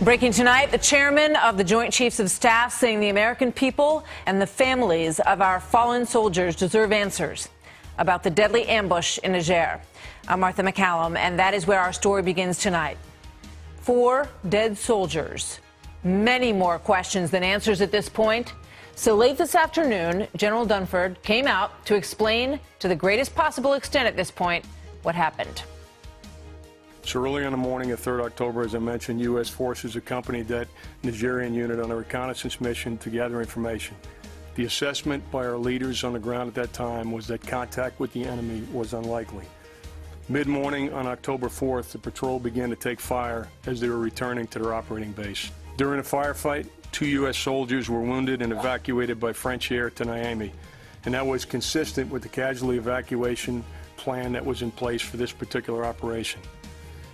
Breaking tonight, the chairman of the Joint Chiefs of Staff saying the American people and the families of our fallen soldiers deserve answers about the deadly ambush in Niger. I'm Martha MacCallum, and that is where our story begins tonight. 4 dead soldiers. Many more questions than answers at this point. So late this afternoon, General Dunford came out to explain to the greatest possible extent at this point what happened. So early in the morning of 3rd October, as I mentioned, U.S. forces accompanied that Nigerian unit on a reconnaissance mission to gather information. The assessment by our leaders on the ground at that time was that contact with the enemy was unlikely. Mid-morning on October 4th, the patrol began to take fire as they were returning to their operating base. During a firefight, 2 U.S. soldiers were wounded and evacuated by French air to Niamey, and that was consistent with the casualty evacuation plan that was in place for this particular operation.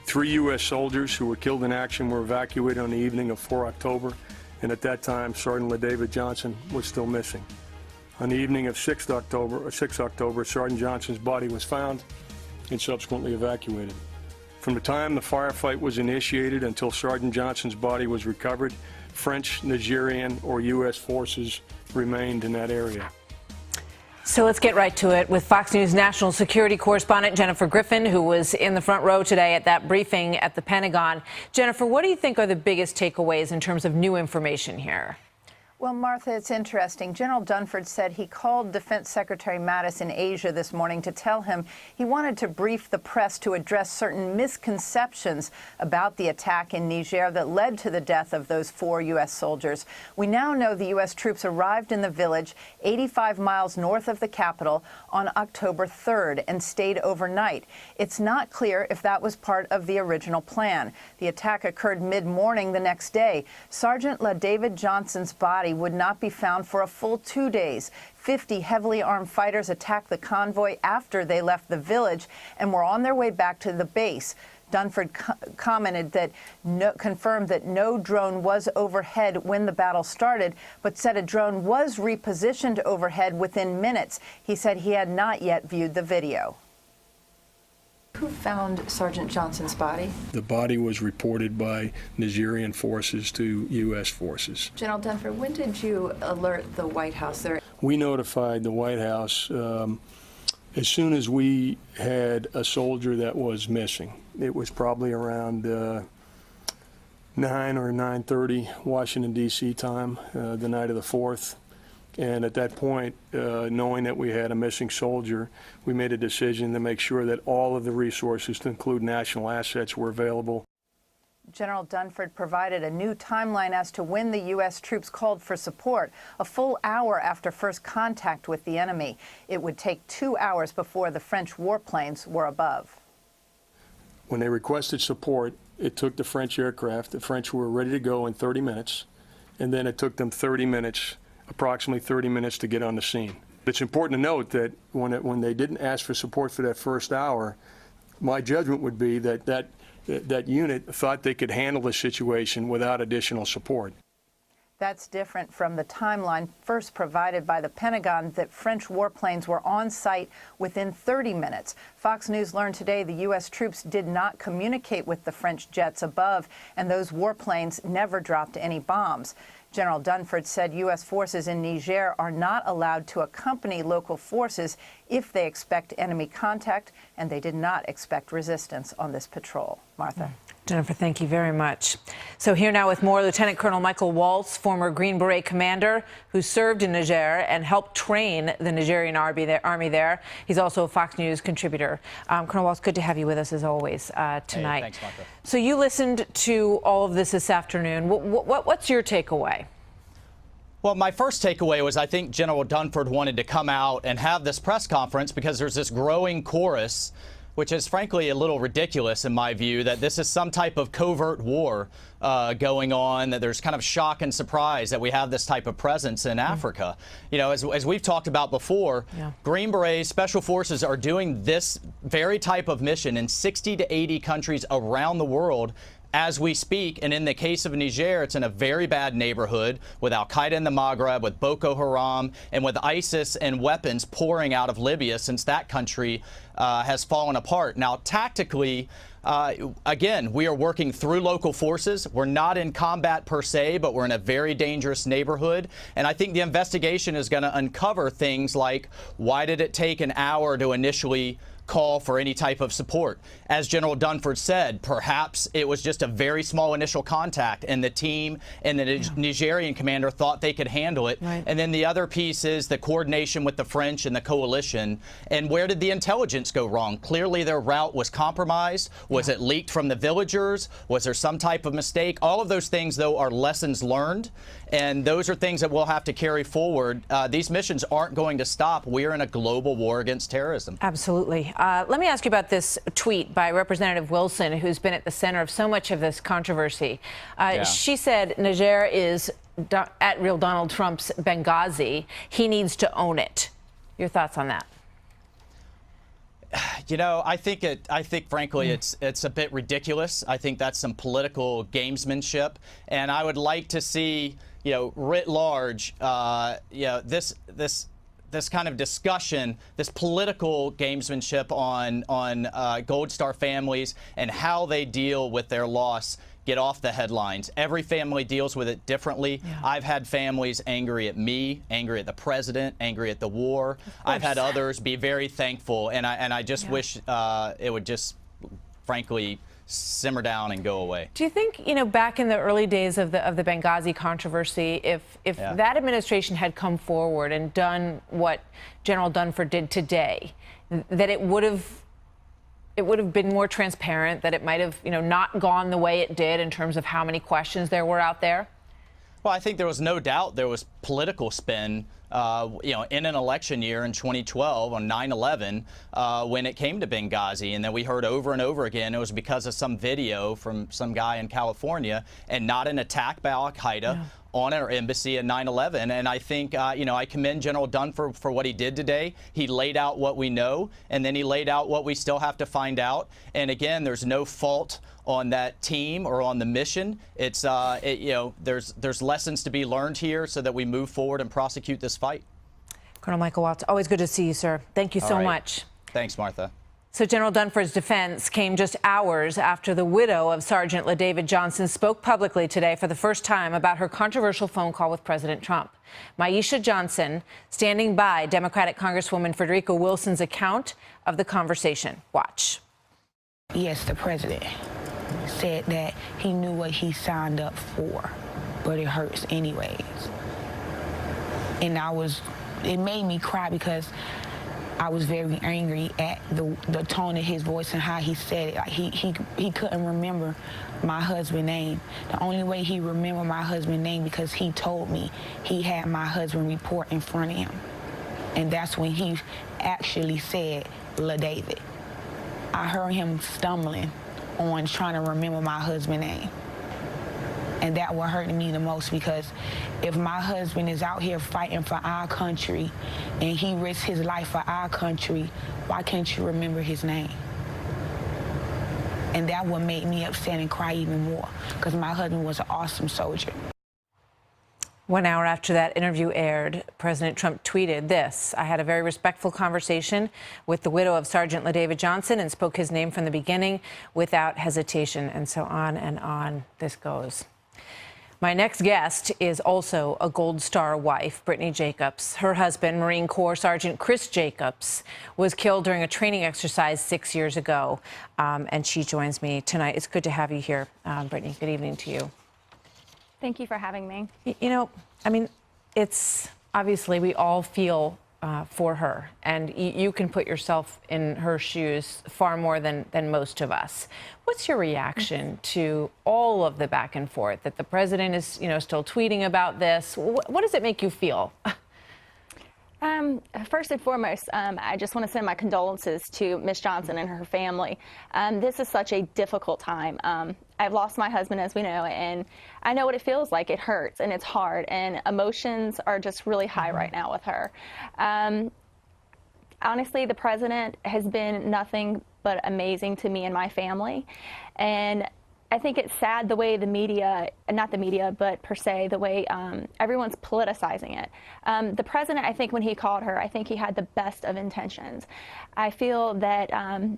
3 U.S. soldiers who were killed in action were evacuated on the evening of 4 October, and at that time, Sergeant LaDavid Johnson was still missing. On the evening of 6 October, Sergeant Johnson's body was found and subsequently evacuated. From the time the firefight was initiated until Sergeant Johnson's body was recovered, French, Nigerian, or U.S. forces remained in that area. So let's get right to it with Fox News national security correspondent Jennifer Griffin, who was in the front row today at that briefing at the Pentagon. Jennifer, what do you think are the biggest takeaways in terms of new information here? Well, Martha, it's interesting. General Dunford said he called Defense Secretary Mattis in Asia this morning to tell him he wanted to brief the press to address certain misconceptions about the attack in Niger that led to the death of those 4 U.S. soldiers. We now know the U.S. troops arrived in the village 85 miles north of the capital on October 3rd and stayed overnight. It's not clear if that was part of the original plan. The attack occurred mid-morning the next day. Sergeant LaDavid Johnson's body would not be found for a full 2 days. 50 heavily armed fighters attacked the convoy after they left the village and were on their way back to the base. Dunford confirmed that no drone was overhead when the battle started, but said a drone was repositioned overhead within minutes. He said he had not yet viewed the video. Who found Sergeant Johnson's body? The body was reported by Nigerian forces to U.S. forces. General Dunford, when did you alert the White House there? We notified the White House as soon as we had a soldier that was missing. It was probably around 9 or 9:30 Washington, D.C. time, the night of the 4th. And at that point, knowing that we had a missing soldier, we made a decision to make sure that all of the resources, to include national assets, were available. General Dunford provided a new timeline as to when the U.S. troops called for support, a full hour after first contact with the enemy. It would take 2 hours before the French warplanes were above. When they requested support, it took the French aircraft. The French were ready to go in 30 minutes, and then it took them approximately 30 minutes to get on the scene. It's important to note that when they didn't ask for support for that first hour, my judgment would be that unit thought they could handle the situation without additional support. That's different from the timeline first provided by the Pentagon that French warplanes were on site within 30 minutes. Fox News learned today the U.S. troops did not communicate with the French jets above, and those warplanes never dropped any bombs. General Dunford said U.S. forces in Niger are not allowed to accompany local forces if they expect enemy contact, and they did not expect resistance on this patrol. Martha. Jennifer, thank you very much. So here now with more, Lieutenant Colonel Michael Waltz, former Green Beret commander who served in Niger and helped train the Nigerian army there. He's also a Fox News contributor. Colonel Waltz, good to have you with us as always tonight. Hey, thanks, Martha. So you listened to all of this afternoon. What's your takeaway? Well, my first takeaway was I think General Dunford wanted to come out and have this press conference because there's this growing chorus, which is frankly a little ridiculous in my view, that this is some type of covert war going on, that there's kind of shock and surprise that we have this type of presence in Africa. You know, as we've talked about before, Green Berets, Special Forces are doing this very type of mission in 60 to 80 countries around the world as we speak. And in the case of Niger, it's in a very bad neighborhood with Al-Qaeda in the Maghreb, with Boko Haram, and with ISIS and weapons pouring out of Libya since that country has fallen apart. Now, tactically, Again, we are working through local forces. We're not in combat per se, but we're in a very dangerous neighborhood. And I think the investigation is going to uncover things like, why did it take an hour to initially call for any type of support? As General Dunford said, perhaps it was just a very small initial contact and the team and the Nigerian commander thought they could handle it. Right. And then the other piece is the coordination with the French and the coalition. And where did the intelligence go wrong? Clearly their route was compromised. Was it leaked from the villagers? Was there some type of mistake? All of those things, though, are lessons learned. And those are things that we'll have to carry forward. These missions aren't going to stop. We're in a global war against terrorism. Absolutely. Let me ask you about this tweet by Representative Wilson, who's been at the center of so much of this controversy. She said Niger is at real Donald Trump's Benghazi. He needs to own it. Your thoughts on that? You know, I think frankly it's a bit ridiculous. I think that's some political gamesmanship, and I would like to see, writ large, this kind of discussion, this political gamesmanship on Gold Star families and how they deal with their loss get off the headlines. Every family deals with it differently. Yeah. I've had families angry at me, angry at the president, angry at the war. I've had others be very thankful, and I just wish it would just, frankly, simmer down and go away. Do you think, back in the early days of the Benghazi controversy, if that administration had come forward and done what General Dunford did today, that it would have been more transparent, that it might have, not gone the way it did in terms of how many questions there were out there? Well, I think there was no doubt there was political spin, in an election year in 2012 on 9/11 when it came to Benghazi. And then we heard over and over again it was because of some video from some guy in California and not an attack by Al-Qaeda on our embassy at 9/11. And I think, I commend General Dunford for what he did today. He laid out what we know, and then he laid out what we still have to find out. And again, there's no fault on that team or on the mission. It's, there's lessons to be learned here so that we move forward and prosecute this fight. Colonel Michael Watts, always good to see you, sir. Thank you so much. Thanks, Martha. So General Dunford's defense came just hours after the widow of Sergeant LaDavid Johnson spoke publicly today for the first time about her controversial phone call with President Trump. Maisha Johnson standing by Democratic Congresswoman Frederica Wilson's account of the conversation. Watch. Yes, the president said that he knew what he signed up for, but it hurts anyways. And it made me cry because I was very angry at the tone of his voice and how he said it. Like he couldn't remember my husband's name. The only way he remembered my husband's name because he told me he had my husband report in front of him. And that's when he actually said, LaDavid. I heard him stumbling on trying to remember my husband's name. And that what hurt me the most, because if my husband is out here fighting for our country and he risks his life for our country, why can't you remember his name? And that would make me upset and cry even more, because my husband was an awesome soldier. 1 hour after that interview aired, President Trump tweeted this: I had a very respectful conversation with the widow of Sergeant LaDavid Johnson and spoke his name from the beginning without hesitation, and so on this goes. My next guest is also a Gold Star wife, Brittany Jacobs. Her husband, Marine Corps Sergeant Chris Jacobs, was killed during a training exercise 6 years ago, and she joins me tonight. It's good to have you here, Brittany. Good evening to you. Thank you for having me. It's obviously we all feel for her, and you can put yourself in her shoes far more than most of us. What's your reaction to all of the back and forth that the president is, still tweeting about this? What does it make you feel? First and foremost, I just want to send my condolences to Ms. Johnson and her family. This is such a difficult time. I've lost my husband, as we know, and I know what it feels like. It hurts and it's hard, and emotions are just really high right now with her. Honestly, the president has been nothing but amazing to me and my family, and I think it's sad the way the media, not the media, but per se, the way everyone's politicizing it. The president, I think when he called her, I think he had the best of intentions. I feel that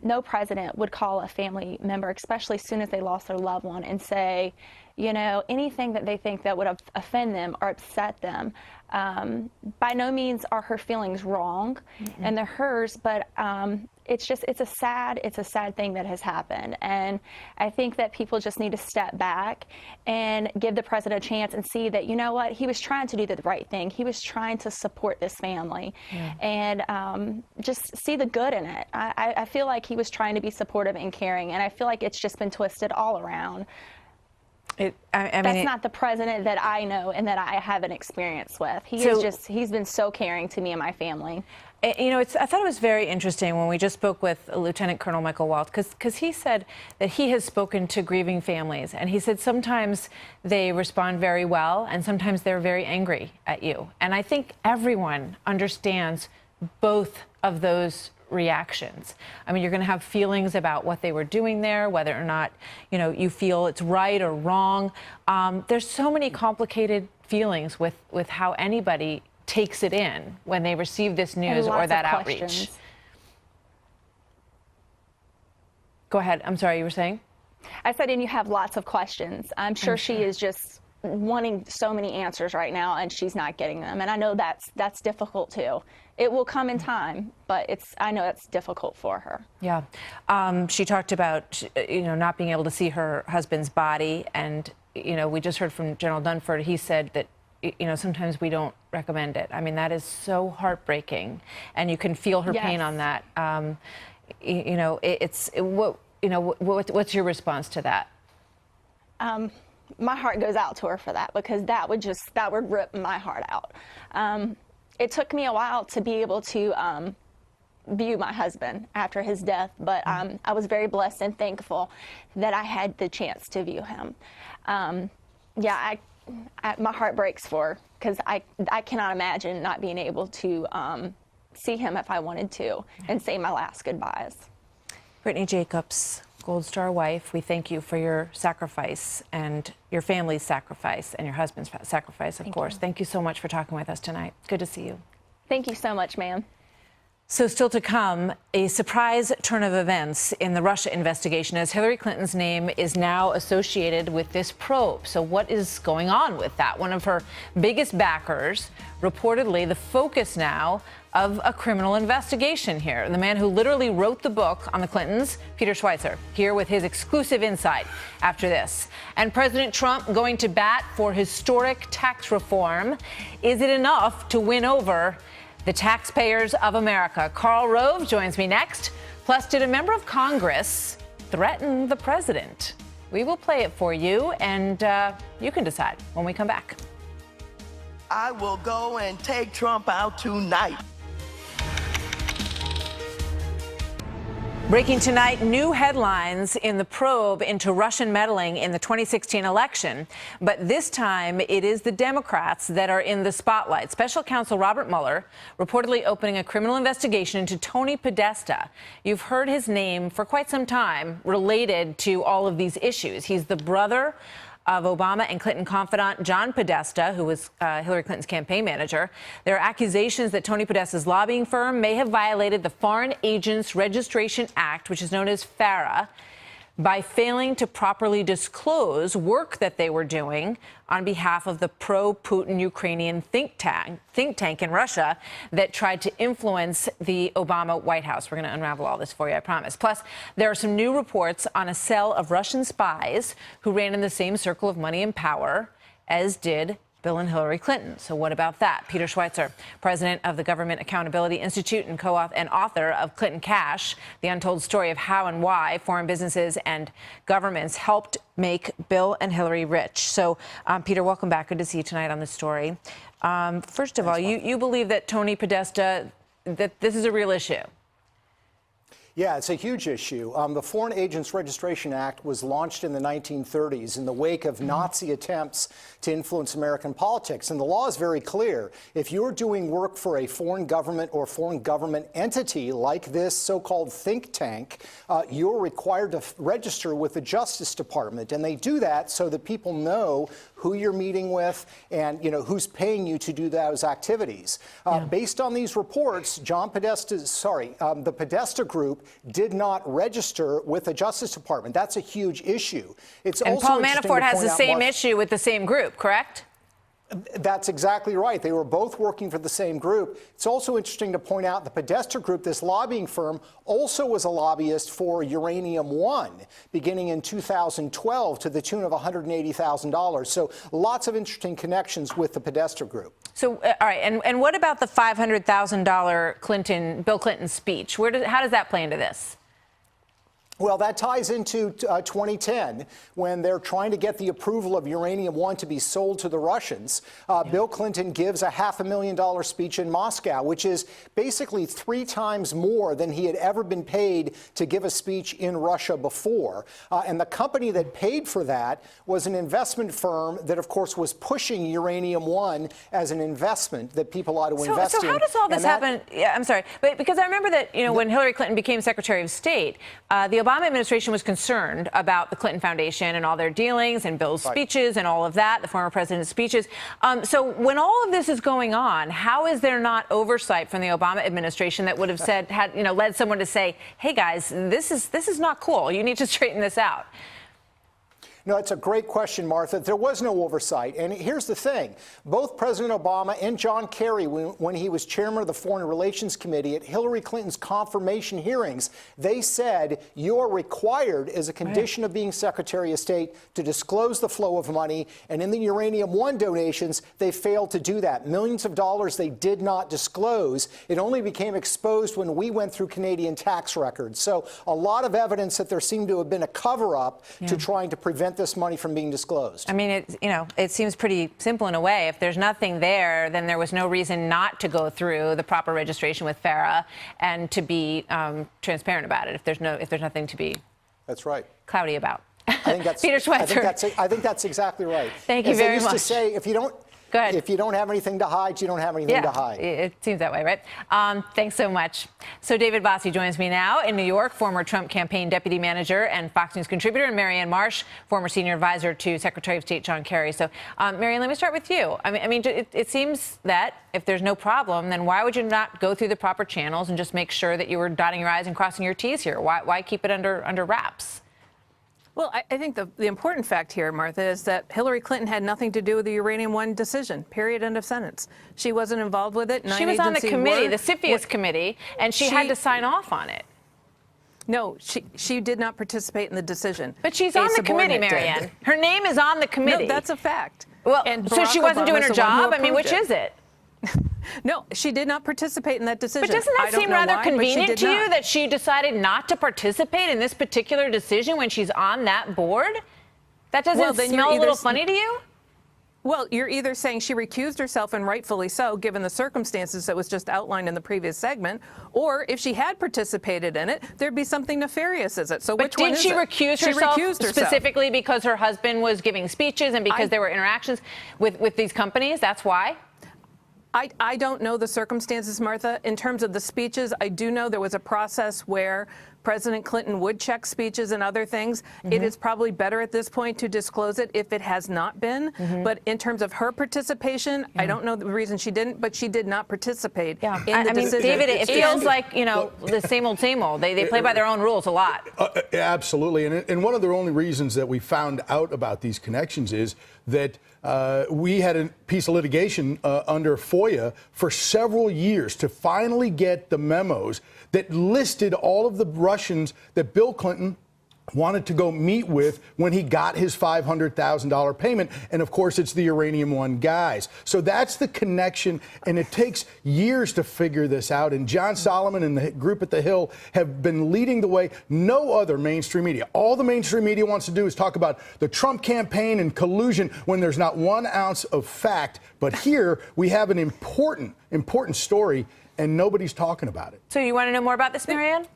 no president would call a family member, especially as soon as they lost their loved one, and say, you know, anything that they think that would offend them or upset them. By no means are her feelings wrong, and they're hers, but it's a sad thing that has happened. And I think that people just need to step back and give the president a chance and see that, you know what, he was trying to do the right thing. He was trying to support this family, and just see the good in it. I feel like he was trying to be supportive and caring, and I feel like it's just been twisted all around. That's not the president that I know and that I have an experience with. He's been so caring to me and my family. You know, I thought it was very interesting when we just spoke with Lieutenant Colonel Michael Walt, because he said that he has spoken to grieving families, and he said sometimes they respond very well and sometimes they're very angry at you. And I think everyone understands both of those reactions. I mean, you're going to have feelings about what they were doing there, whether or not, you know, you feel it's right or wrong. There's so many complicated feelings with how anybody takes it in when they receive this news or that outreach. Go ahead. I'm sorry, you were saying? I said, and you have lots of questions. I'm sure she is just wanting so many answers right now, and she's not getting them. And I know that's difficult too. It will come in time, but I know it's difficult for her. Yeah. She talked about, you know, not being able to see her husband's body. And, you know, we just heard from General Dunford. He said that, you know, sometimes we don't recommend it. I mean, that is so heartbreaking, and you can feel her pain on that. You know, what's your response to that? My heart goes out to her for that, because that would rip my heart out. It took me a while to be able to view my husband after his death, but I was very blessed and thankful that I had the chance to view him. Yeah, my heart breaks for her, because I cannot imagine not being able to see him if I wanted to and say my last goodbyes. Brittany Jacobs, Gold Star wife, we thank you for your sacrifice and your family's sacrifice and your husband's sacrifice, of course. Thank you so much for talking with us tonight. Good to see you. Thank you so much, ma'am. So still to come, a surprise turn of events in the Russia investigation, as Hillary Clinton's name is now associated with this probe. So what is going on with that? One of her biggest backers, reportedly the focus now of a criminal investigation here. The man who literally wrote the book on the Clintons, Peter Schweizer, here with his exclusive insight after this. And President Trump going to bat for historic tax reform. Is it enough to win over the taxpayers of America? Karl Rove joins me next. Plus, did a member of Congress threaten the president? We will play it for you, and you can decide when we come back. I will go and take Trump out tonight. Breaking tonight, new headlines in the probe into Russian meddling in the 2016 election. But this time, it is the Democrats that are in the spotlight. Special counsel Robert Mueller reportedly opening a criminal investigation into Tony Podesta. You've heard his name for quite some time related to all of these issues. He's the brother of Obama and Clinton confidant John Podesta, who was Hillary Clinton's campaign manager. There are accusations that Tony Podesta's lobbying firm may have violated the Foreign Agents Registration Act, which is known as FARA, by failing to properly disclose work that they were doing on behalf of the pro-Putin Ukrainian think tank in Russia that tried to influence the Obama White House. We're going to unravel all this for you, I promise. Plus, there are some new reports on a cell of Russian spies who ran in the same circle of money and power as did Bill and Hillary Clinton. So what about that? Peter Schweizer, president of the Government Accountability Institute and author of Clinton Cash, the untold story of how and why foreign businesses and governments helped make Bill and Hillary rich. So, Peter, welcome back. Good to see you tonight on this story. First of all, you believe that Tony Podesta, that this is a real issue? Yeah, it's a huge issue. The Foreign Agents Registration Act was launched in the 1930s in the wake of Nazi attempts to influence American politics. And the law is very clear. If you're doing work for a foreign government or foreign government entity like this so-called think tank, you're required to register with the Justice Department. And they do that so that people know who you're meeting with and, who's paying you to do those activities. Based on these reports, the Podesta Group did not register with the Justice Department. That's a huge issue. It's and also Paul Manafort has the same issue with the same group, correct? That's exactly right. They were both working for the same group. It's also interesting to point out the Podesta Group, this lobbying firm, also was a lobbyist for Uranium One beginning in 2012 to the tune of $180,000. So lots of interesting connections with the Podesta Group. So, all right. And what about the $500,000 Bill Clinton speech? How does that play into this? Well, that ties into 2010 when they're trying to get the approval of Uranium One to be sold to the Russians. Bill Clinton gives a $500,000 speech in Moscow, which is basically 3 times more than he had ever been paid to give a speech in Russia before. And the company that paid for that was an investment firm that, of course, was pushing Uranium One as an investment that people ought to invest in. So how does all this happen? Yeah, I'm sorry. But because I remember that, when Hillary Clinton became Secretary of State, the Obama administration was concerned about the Clinton Foundation and all their dealings and Bill's speeches and all of that, the former president's speeches. So when all of this is going on, how is there not oversight from the Obama administration that would have led someone to say, hey, guys, this is not cool. You need to straighten this out? No, it's a great question, Martha. There was no oversight. And here's the thing. Both President Obama and John Kerry, when he was chairman of the Foreign Relations Committee at Hillary Clinton's confirmation hearings, they said you're required as a condition of being Secretary of State to disclose the flow of money. And in the Uranium One donations, they failed to do that. Millions of dollars they did not disclose. It only became exposed when we went through Canadian tax records. So a lot of evidence that there seemed to have been a cover-up to trying to prevent this money from being disclosed. I mean, it seems pretty simple in a way. If there's nothing there, then there was no reason not to go through the proper registration with FARA and to be transparent about it. If there's nothing to be cloudy about. I think that's Peter Schweitzer. I think that's exactly right. Thank you very much. As they used to say, if you don't have anything to hide, you don't have anything to hide. It seems that way, right? Thanks so much. So David Bossie joins me now in New York, former Trump campaign deputy manager and Fox News contributor, and Marianne Marsh, former senior advisor to Secretary of State John Kerry. So, Marianne, let me start with you. I mean, it seems that if there's no problem, then why would you not go through the proper channels and just make sure that you were dotting your I's and crossing your T's here? Why keep it under wraps? Well, I think the important fact here, Martha, is that Hillary Clinton had nothing to do with the Uranium One decision, period, end of sentence. She wasn't involved with it. She was on the committee, the CFIUS committee, and she had to sign off on it. No, she did not participate in the decision. But she's on the committee, Marianne. Her name is on the committee. No, that's a fact. Well, so she wasn't doing her job? I mean, which is it? No, she did not participate in that decision. But doesn't that seem rather convenient to you that she decided not to participate in this particular decision when she's on that board? That doesn't smell a little funny to you? Well, you're either saying she recused herself, and rightfully so, given the circumstances that was just outlined in the previous segment, or if she had participated in it, there'd be something nefarious as it. So which one is it? But did she recuse herself specifically because her husband was giving speeches and because there were interactions with these companies? That's why? I don't know the circumstances, Martha. In terms of the speeches, I do know there was a process where President Clinton would check speeches and other things. It is probably better at this point to disclose it if it has not been. But in terms of her participation, I don't know the reason she didn't, but she did not participate in the decision. David, it feels like, the same old, same old. They play by their own rules a lot. Absolutely. And one of the only reasons that we found out about these connections is that we had a piece of litigation under FOIA for several years to finally get the memos that listed all of the Russians that Bill Clinton wanted to go meet with when he got his $500,000 payment. And of course, it's the Uranium One guys. So that's the connection. And it takes years to figure this out. And John Solomon and the group at the Hill have been leading the way. No other mainstream media. All the mainstream media wants to do is talk about the Trump campaign and collusion when there's not 1 ounce of fact. But here we have an important story and nobody's talking about it. So you want to know more about this, Marianne?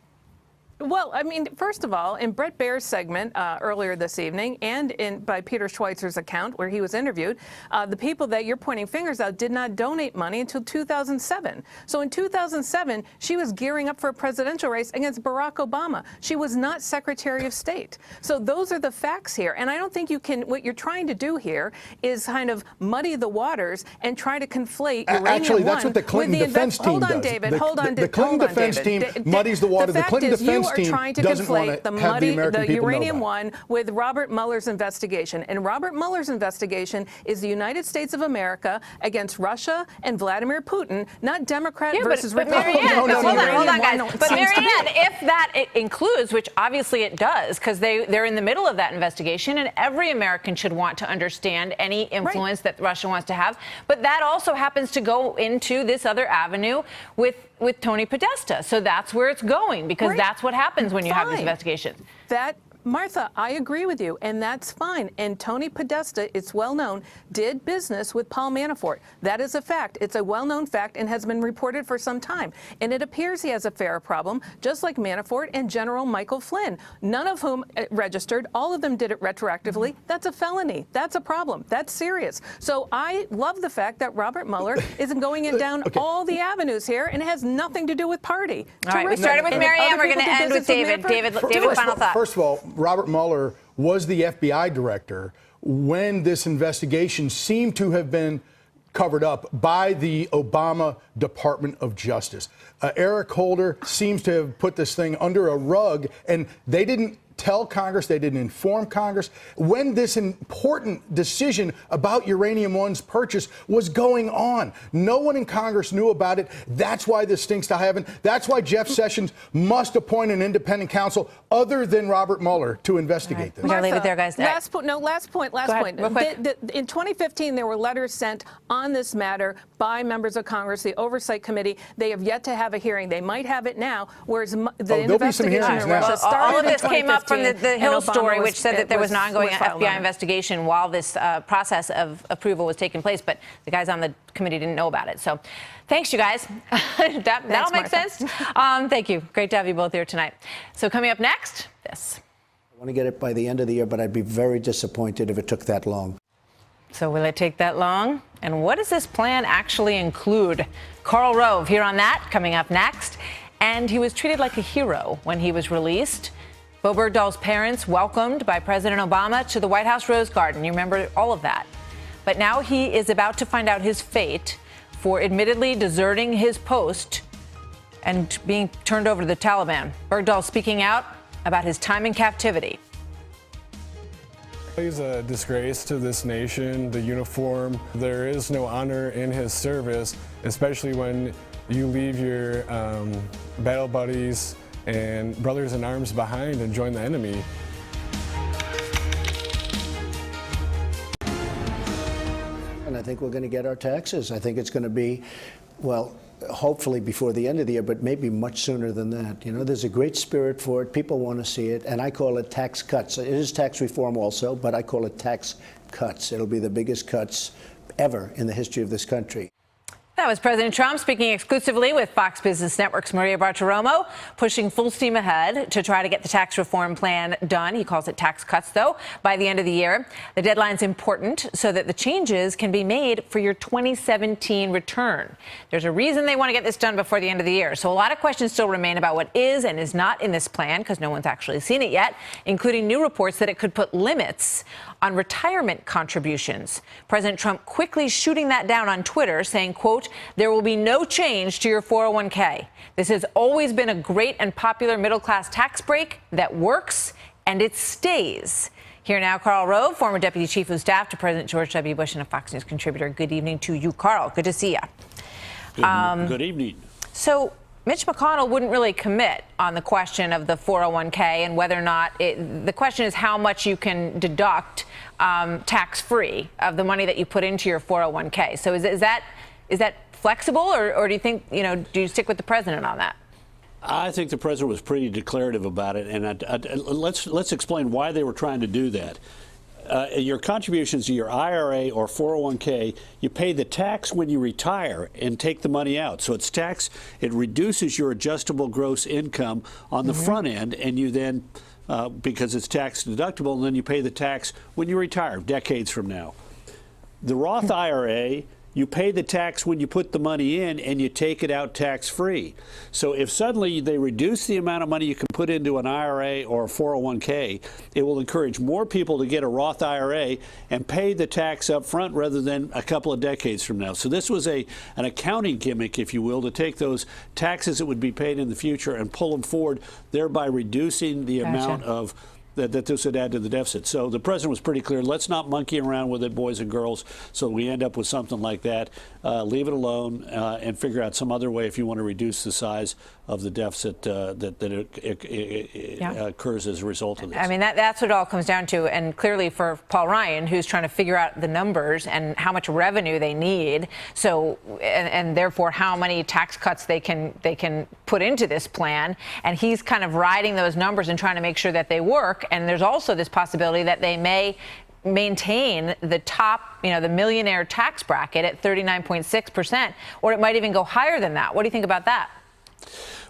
Well, I mean, first of all, in Brett Baer's segment earlier this evening and by Peter Schweitzer's account where he was interviewed, the people that you're pointing fingers at did not donate money until 2007. So in 2007, she was gearing up for a presidential race against Barack Obama. She was not Secretary of State. So those are the facts here. And I don't think you can, what you're trying to do here is kind of muddy the waters and try to conflate Uranium Actually, that's One what the Clinton with defense team Hold on, does. David. The Clinton defense team muddies the water. The Clinton defense team trying to doesn't want conflate to have the American people know Uranium about it. One with Robert Mueller's investigation. And Robert Mueller's investigation is the United States of America against Russia and Vladimir Putin, not Democrat versus Republican. Hold on, guys. No, but Marianne, if that it includes, which obviously it does, because they're in the middle of that investigation, and every American should want to understand any influence that Russia wants to have. But that also happens to go into this other avenue with Tony Podesta. So that's where it's going, because that's what happens when you have these investigations. Martha, I agree with you, and that's fine. And Tony Podesta, it's well known, did business with Paul Manafort. That is a fact. It's a well-known fact and has been reported for some time. And it appears he has a FARA problem, just like Manafort and General Michael Flynn, none of whom registered. All of them did it retroactively. That's a felony. That's a problem. That's serious. So I love the fact that Robert Mueller isn't going down all the avenues here, and it has nothing to do with party. All right, we started with Marianne. We're going to end with David. David, final thought. First of all, Robert Mueller was the FBI director when this investigation seemed to have been covered up by the Obama Department of Justice. Eric Holder seems to have put this thing under a rug, and they didn't tell Congress, they didn't inform Congress when this important decision about Uranium One's purchase was going on. No one in Congress knew about it. That's why this stinks to heaven. That's why Jeff Sessions must appoint an independent counsel other than Robert Mueller to investigate this. We're going to leave it there, guys. Last point. In 2015, there were letters sent on this matter by members of Congress, the Oversight Committee. They have yet to have a hearing. They might have it now, whereas the investigation in Russia started all of in this came up from the Hill story, which said that there was an ongoing FBI on investigation while this process of approval was taking place, but the guys on the committee didn't know about it. So thanks, you guys. That'll make sense. Thank you. Great to have you both here tonight. So coming up next, this. I want to get it by the end of the year, but I'd be very disappointed if it took that long. So will it take that long? And what does this plan actually include? Karl Rove here on that, coming up next. And he was treated like a hero when he was released. Bo Bergdahl's parents welcomed by President Obama to the White House Rose Garden. You remember all of that. But now he is about to find out his fate for admittedly deserting his post and being turned over to the Taliban. Bergdahl speaking out about his time in captivity. He's a disgrace to this nation, the uniform. There is no honor in his service, especially when you leave your battle buddies and brothers in arms behind and join the enemy. And I think we're going to get our taxes. I think it's going to be, well, hopefully before the end of the year, but maybe much sooner than that. You know, there's a great spirit for it. People want to see it, and I call it tax cuts. It is tax reform also, but I call it tax cuts. It'll be the biggest cuts ever in the history of this country. That was President Trump speaking exclusively with Fox Business Network's Maria Bartiromo, pushing full steam ahead to try to get the tax reform plan done. He calls it tax cuts, though, by the end of the year. The deadline's important so that the changes can be made for your 2017 return. There's a reason they want to get this done before the end of the year. So a lot of questions still remain about what is and is not in this plan, because no one's actually seen it yet, including new reports that it could put limits on retirement contributions. President Trump quickly shooting that down on Twitter, saying, quote, "There will be no change to your 401k. This has always been a great and popular middle-class tax break that works, and it stays." Here now, Karl Rove, former Deputy Chief of Staff to President George W. Bush and a Fox News contributor. Good evening to you, Karl. Good to see you. Good evening. So Mitch McConnell wouldn't really commit on the question of the 401k and whether or not the question is how much you can deduct tax-free of the money that you put into your 401k. So is that flexible, or do you think, do you stick with the president on that? I think the president was pretty declarative about it, and let's explain why they were trying to do that. your contributions to your IRA or 401k, you pay the tax when you retire and take the money out. So it's tax. It reduces your adjustable gross income on the front end, and you then, because it's tax deductible, and then you pay the tax when you retire, decades from now. The Roth IRA, you pay the tax when you put the money in and you take it out tax-free. So if suddenly they reduce the amount of money you can put into an IRA or a 401k, it will encourage more people to get a Roth IRA and pay the tax up front rather than a couple of decades from now. So this was an accounting gimmick, if you will, to take those taxes that would be paid in the future and pull them forward, thereby reducing the amount of that this would add to the deficit. So the president was pretty clear, let's not monkey around with it, boys and girls, so we end up with something like that. Leave it alone and figure out some other way if you want to reduce the size of the deficit that occurs as a result of this. I mean, that's what it all comes down to. And clearly for Paul Ryan, who's trying to figure out the numbers and how much revenue they need, so and therefore how many tax cuts they can put into this plan, and he's kind of riding those numbers and trying to make sure that they work. And there's also this possibility that they may maintain the top, the millionaire tax bracket at 39.6%, or it might even go higher than that. What do you think about that?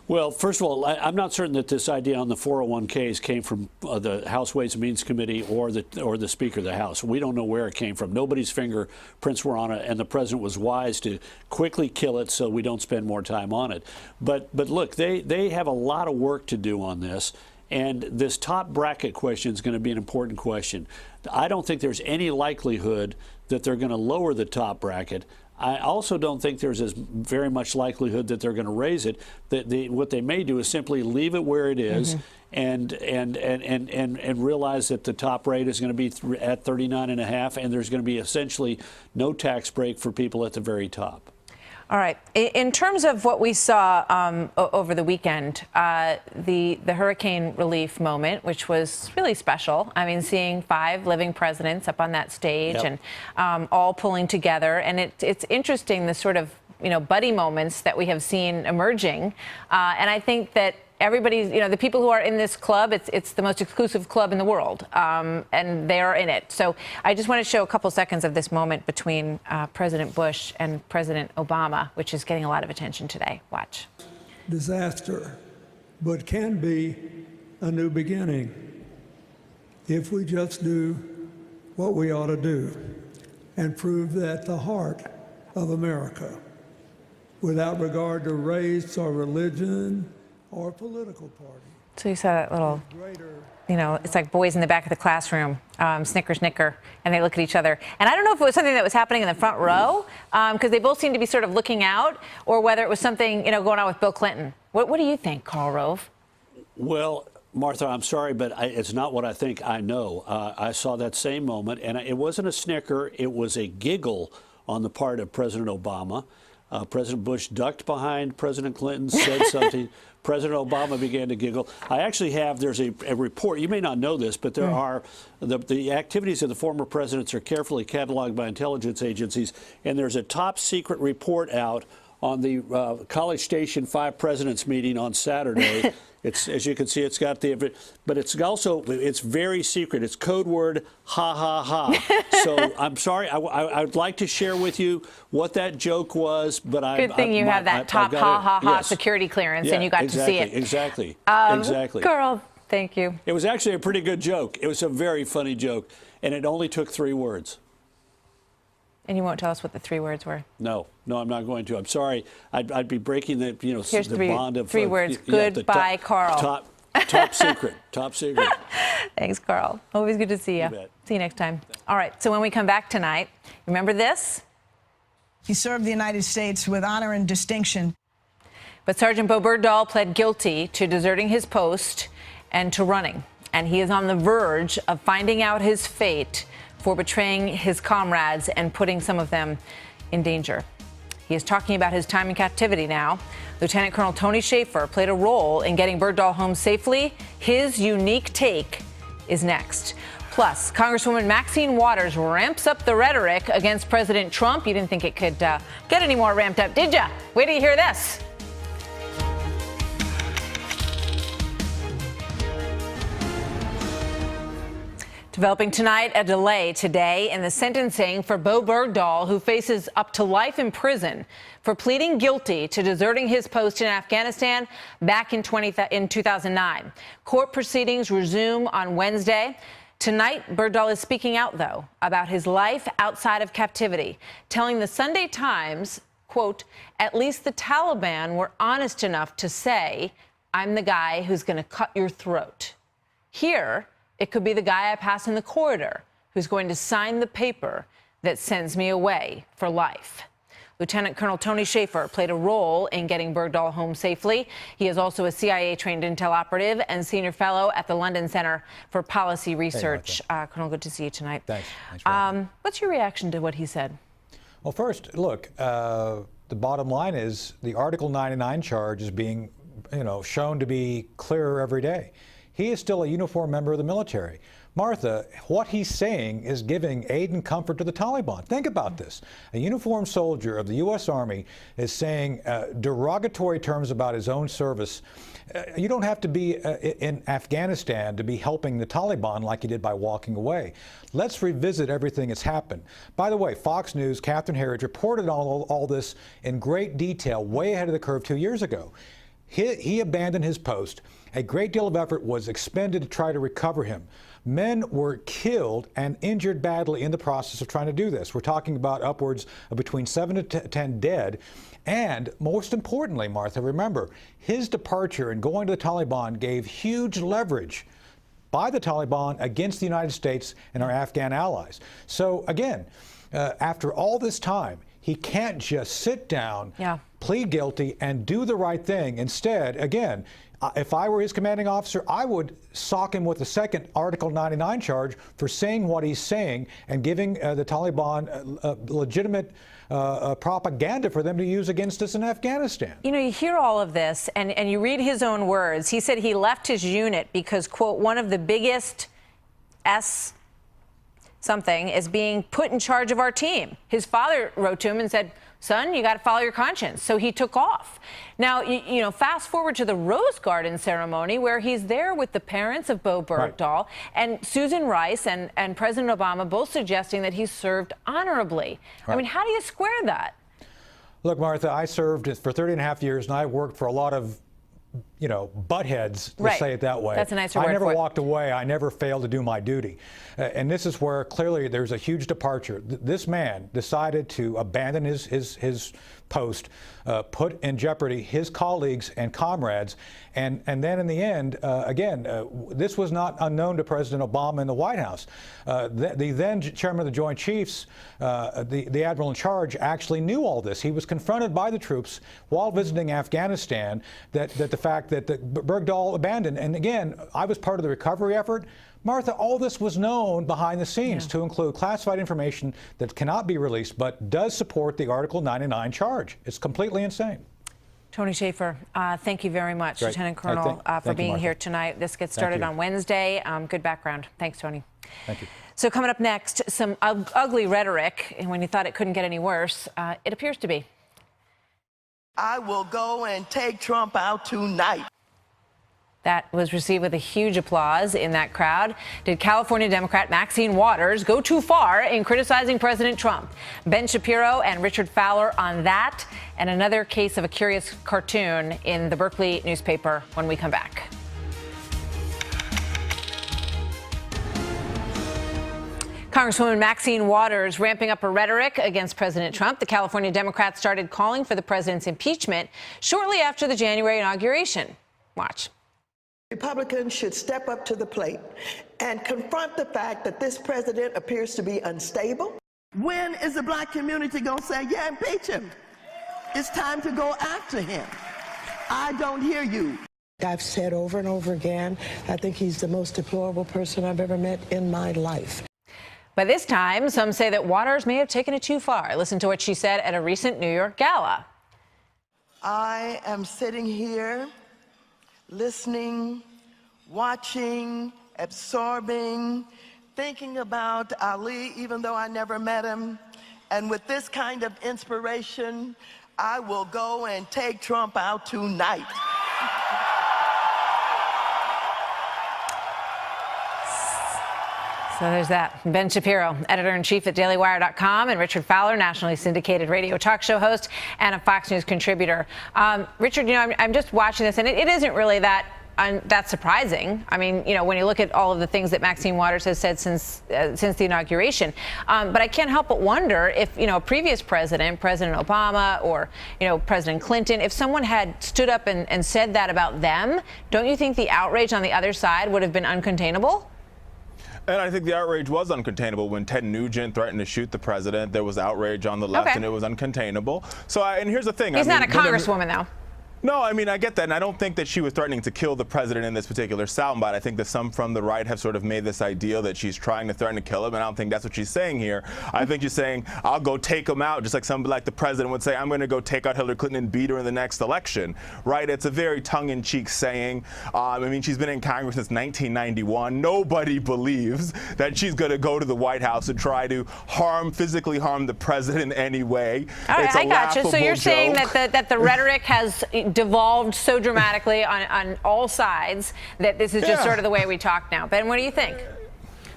Well, first of all, I'm not certain that this idea on the 401ks came from the House Ways and Means Committee or the Speaker of the House. We don't know where it came from. Nobody's fingerprints were on it, and the president was wise to quickly kill it so we don't spend more time on it. But look, they have a lot of work to do on this. And this top bracket question is going to be an important question. I don't think there's any likelihood that they're going to lower the top bracket. I also don't think there's as very much likelihood that they're going to raise it. What they may do is simply leave it where it is and realize that the top rate is going to be at 39.5, and there's going to be essentially no tax break for people at the very top. All right. In terms of what we saw over the weekend, the hurricane relief moment, which was really special. I mean, seeing 5 living presidents up on that stage and all pulling together. And it's interesting, the sort of, buddy moments that we have seen emerging. And I think that everybody's, the people who are in this club, it's the most exclusive club in the world, and they are in it. So I just want to show a couple seconds of this moment between President Bush and President Obama, which is getting a lot of attention today. Watch. Disaster, but can be a new beginning if we just do what we ought to do and prove that the heart of America, without regard to race or religion or political party. So you saw that little, it's like boys in the back of the classroom, snicker, snicker, and they look at each other. And I don't know if it was something that was happening in the front row, because they both seemed to be sort of looking out, or whether it was something, going on with Bill Clinton. What do you think, Karl Rove? Well, Martha, I'm sorry, but it's not what I think. I know. I saw that same moment, and it wasn't a snicker. It was a giggle on the part of President Obama. President Bush ducked behind President Clinton, said something. President Obama began to giggle. I actually have, there's a report, you may not know this, but there are, the activities of the former presidents are carefully cataloged by intelligence agencies, and there's a top secret report out on the College Station 5 Presidents meeting on Saturday. It's, as you can see, it's got the, but it's also, it's very secret. It's code word, ha, ha, ha. So I'm sorry, I would like to share with you what that joke was, but Good thing you have that top ha, ha, ha security clearance, and you got to see it. Exactly. Karl, thank you. It was actually a pretty good joke. It was a very funny joke, and it only took 3 words. And you won't tell us what the 3 words were? No, I'm not going to. I'm sorry. I'd be breaking the, Here's the three, bond of 3 words. Goodbye, Karl. Top secret. Top secret. Thanks, Karl. Always good to see you. See you next time. All right. So when we come back tonight, remember this? He served the United States with honor and distinction. But Sergeant Bo Bergdahl pled guilty to deserting his post and to running. And he is on the verge of finding out his fate for betraying his comrades and putting some of them in danger. He is talking about his time in captivity now. Lieutenant Colonel Tony Schaefer played a role in getting Bergdahl home safely. His unique take is next. Plus, Congresswoman Maxine Waters ramps up the rhetoric against President Trump. You didn't think it could get any more ramped up, did ya? Wait till you hear this. To Developing tonight, a delay today in the sentencing for Bo Bergdahl, who faces up to life in prison for pleading guilty to deserting his post in Afghanistan back in 2009. Court proceedings resume on Wednesday. Tonight, Bergdahl is speaking out, though, about his life outside of captivity, telling the Sunday Times, quote, "At least the Taliban were honest enough to say, I'm the guy who's going to cut your throat. Here, it could be the guy I pass in the corridor who's going to sign the paper that sends me away for life." Lieutenant Colonel Tony Shaffer played a role in getting Bergdahl home safely. He is also a CIA-trained intel operative and senior fellow at the London Center for Policy Research. Colonel, good to see you tonight. Thanks. What's your reaction to what he said? Well, first, look, the bottom line is the Article 99 charge is being, shown to be clearer every day. He is still a uniformed member of the military. Martha, what he's saying is giving aid and comfort to the Taliban. Think about this. A uniformed soldier of the U.S. Army is saying derogatory terms about his own service. You don't have to be in Afghanistan to be helping the Taliban like he did by walking away. Let's revisit everything that's happened. By the way, Fox News, Catherine Herridge reported all this in great detail way ahead of the curve 2 years ago. He abandoned his post. A great deal of effort was expended to try to recover him. Men were killed and injured badly in the process of trying to do this. We're talking about upwards of between 7 to 10 dead. And most importantly, Martha, remember, his departure and going to the Taliban gave huge leverage by the Taliban against the United States and our Afghan allies. So again, after all this time, he can't just sit down, plead guilty, and do the right thing. Instead, again, if I were his commanding officer, I would sock him with a second Article 99 charge for saying what he's saying and giving the Taliban legitimate propaganda for them to use against us in Afghanistan. You know, you hear all of this, and you read his own words. He said he left his unit because, quote, one of the biggest something is being put in charge of our team. His father wrote to him and said, "Son, you got to follow your conscience." So he took off. Now, fast forward to the Rose Garden ceremony where he's there with the parents of Bo Bergdahl and Susan Rice and President Obama both suggesting that he served honorably. I mean, how do you square that? Look, Martha, I served for 30 and a half years, and I worked for a lot of butt heads, to say it that way. That's a nicer word I never for it. walked away. I never failed to do my duty. And this is where clearly there's a huge departure. This man decided to abandon his post, put in jeopardy his colleagues and comrades. And then in the end, this was not unknown to President Obama in the White House. The then chairman of the Joint Chiefs, the admiral in charge, actually knew all this. He was confronted by the troops while visiting Afghanistan that the fact that Bergdahl abandoned. And again, I was part of the recovery effort. Martha, all this was known behind the scenes to include classified information that cannot be released but does support the Article 99 charge. It's completely insane. Tony Shaffer, thank you very much, Great. Lieutenant Colonel, for being here tonight. This gets started on Wednesday. Good background. Thanks, Tony. Thank you. So coming up next, some ugly rhetoric, and when you thought it couldn't get any worse, it appears to be. I will go and take Trump out tonight. That was received with a huge applause in that crowd. Did California Democrat Maxine Waters go too far in criticizing President Trump? Ben Shapiro and Richard Fowler on that, and another case of a curious cartoon in the Berkeley newspaper when we come back. Congresswoman Maxine Waters ramping up her rhetoric against President Trump. The California Democrats started calling for the president's impeachment shortly after the January inauguration. Watch. Republicans should step up to the plate and confront the fact that this president appears to be unstable. When is the black community going to say, yeah, impeach him? It's time to go after him. I don't hear you. I've said over and over again, I think he's the most deplorable person I've ever met in my life. But this time, some say that Waters may have taken it too far. Listen to what she said at a recent New York gala. I am sitting here listening, watching, absorbing, thinking about Ali, even though I never met him. And with this kind of inspiration, I will go and take Trump out tonight. So there's that. Ben Shapiro, editor-in-chief at dailywire.com, and Richard Fowler, nationally syndicated radio talk show host and a Fox News contributor. Richard, I'm just watching this, and it isn't really that surprising. I mean, when you look at all of the things that Maxine Waters has said since the inauguration. But I can't help but wonder if, a previous president, President Obama or, President Clinton, if someone had stood up and said that about them, don't you think the outrage on the other side would have been uncontainable? And I think the outrage was uncontainable when Ted Nugent threatened to shoot the president. There was outrage on the left, and it was uncontainable. So, and here's the thing. He's not a congresswoman, though. No, I mean, I get that, and I don't think that she was threatening to kill the president in this particular soundbite. I think that some from the right have sort of made this ideal that she's trying to threaten to kill him, and I don't think that's what she's saying here. I think she's saying, I'll go take him out, just like somebody like the president would say, I'm going to go take out Hillary Clinton and beat her in the next election, right? It's a very tongue-in-cheek saying. I mean, she's been in Congress since 1991. Nobody believes that she's going to go to the White House and try to physically harm the president in any way. All right, I got you. So you're joke. saying that the rhetoric has devolved so dramatically on all sides that this is just sort of the way we talk now. Ben, what do you think?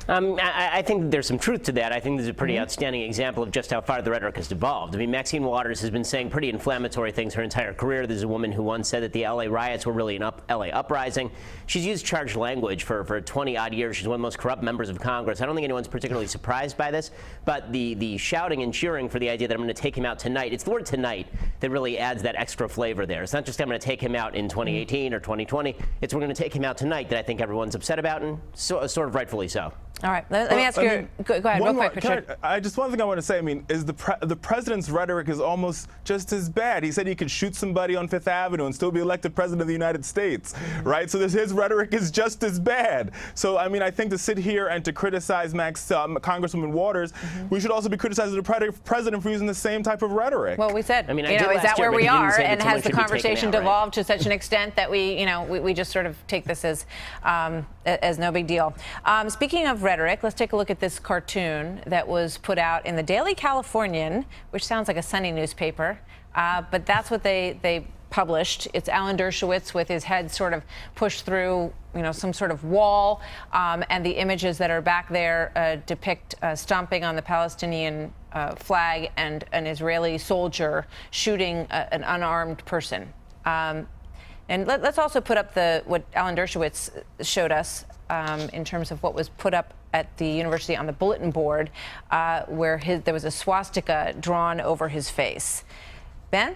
I think there's some truth to that. I think this is a pretty outstanding example of just how far the rhetoric has devolved. I mean, Maxine Waters has been saying pretty inflammatory things her entire career. There's a woman who once said that the LA riots were really an LA uprising. She's used charged language for 20-odd years. She's one of the most corrupt members of Congress. I don't think anyone's particularly surprised by this, but the shouting and cheering for the idea that I'm going to take him out tonight, it's the word tonight that really adds that extra flavor there. It's not just I'm going to take him out in 2018 or 2020. It's we're going to take him out tonight that I think everyone's upset about, and sort of rightfully so. All right, let me ask you. Go ahead, real quick, Richard. Just one thing I want to say. I mean, is the president's rhetoric is almost just as bad. He said he could shoot somebody on Fifth Avenue and still be elected president of the United States, right? So his rhetoric is just as bad. So I mean, I think to sit here and to criticize Congresswoman Waters, we should also be criticizing the president for using the same type of rhetoric. Well, we said, is that where we are, and has the conversation devolved to such an extent that we just sort of take this as no big deal. Speaking of rhetoric, let's take a look at this cartoon that was put out in the Daily Californian, which sounds like a Sunday newspaper, but that's what they published. It's Alan Dershowitz with his head sort of pushed through, some sort of wall, and the images that are back there depict stomping on the Palestinian flag and an Israeli soldier shooting an unarmed person. And let's also put up what Alan Dershowitz showed us in terms of what was put up at the university on the bulletin board, where there was a swastika drawn over his face. Ben?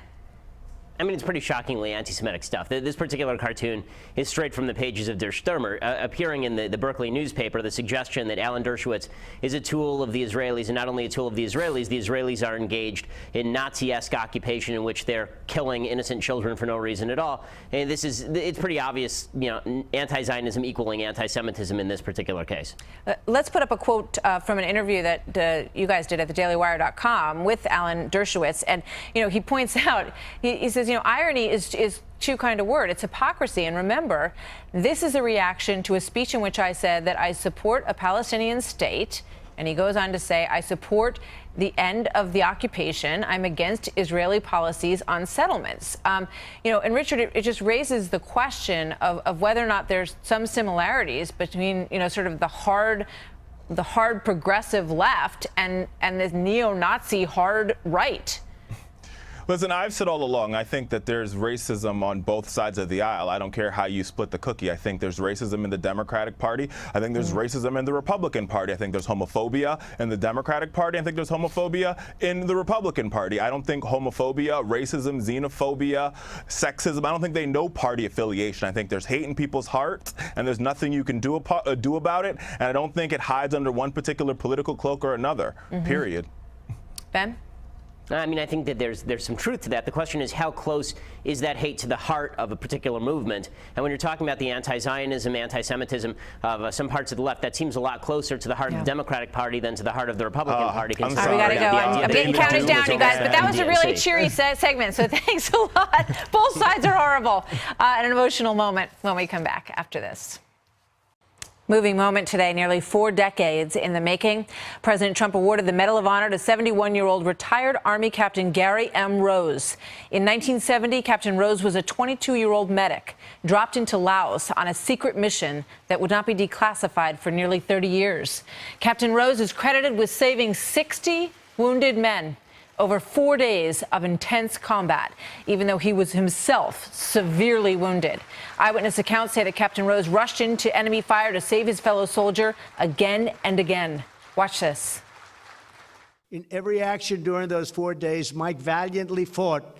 I mean, it's pretty shockingly anti-Semitic stuff. This particular cartoon is straight from the pages of Der Stürmer, appearing in the Berkeley newspaper. The suggestion that Alan Dershowitz is a tool of the Israelis, and not only a tool of the Israelis are engaged in Nazi-esque occupation in which they're killing innocent children for no reason at all. And it's pretty obvious, anti-Zionism equaling anti-Semitism in this particular case. Let's put up a quote from an interview that you guys did at thedailywire.com with Alan Dershowitz, and he points out, he says, irony is too kind of word. It's hypocrisy. And remember, this is a reaction to a speech in which I said that I support a Palestinian state. And he goes on to say, I support the end of the occupation. I'm against Israeli policies on settlements. And Richard, it just raises the question of whether or not there's some similarities between, sort of the hard progressive left and the neo-Nazi hard right. Listen, I've said all along, I think that there's racism on both sides of the aisle. I don't care how you split the cookie. I think there's racism in the Democratic Party. I think there's racism in the Republican Party. I think there's homophobia in the Democratic Party. I think there's homophobia in the Republican Party. I don't think homophobia, racism, xenophobia, sexism, I don't think they know party affiliation. I think there's hate in people's hearts, and there's nothing you can do about it. And I don't think it hides under one particular political cloak or another, period. Ben? I mean, I think that there's some truth to that. The question is, how close is that hate to the heart of a particular movement? And when you're talking about the anti-Zionism, anti-Semitism of some parts of the left, that seems a lot closer to the heart of the Democratic Party than to the heart of the Republican Party. I'm sorry. We got to go. I'm getting counted down, you guys. But that was a really cheery segment, so thanks a lot. Both sides are horrible. An emotional moment when we come back after this. Moving moment today, nearly 4 decades in the making. President Trump awarded the Medal of Honor to 71-year-old retired Army Captain Gary M. Rose. In 1970, Captain Rose was a 22-year-old medic, dropped into Laos on a secret mission that would not be declassified for nearly 30 years. Captain Rose is credited with saving 60 wounded men over 4 days of intense combat, even though he was himself severely wounded. Eyewitness accounts say that Captain Rose rushed into enemy fire to save his fellow soldier again and again. Watch this. In every action during those 4 days, Mike valiantly fought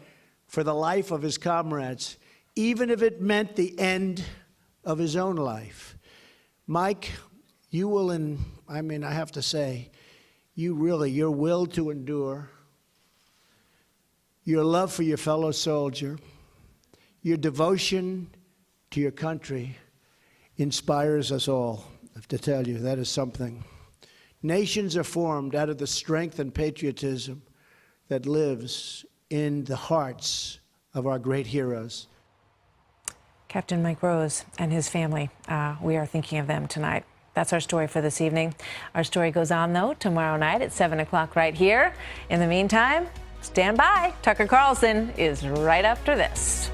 for the life of his comrades, even if it meant the end of his own life. Mike, you will, I have to say, your will to endure, your love for your fellow soldier, your devotion to your country inspires us all. I have to tell you, that is something. Nations are formed out of the strength and patriotism that lives in the hearts of our great heroes. Captain Mike Rose and his family, we are thinking of them tonight. That's our story for this evening. Our story goes on, though, tomorrow night at 7 o'clock right here. In the meantime, stand by. Tucker Carlson is right after this.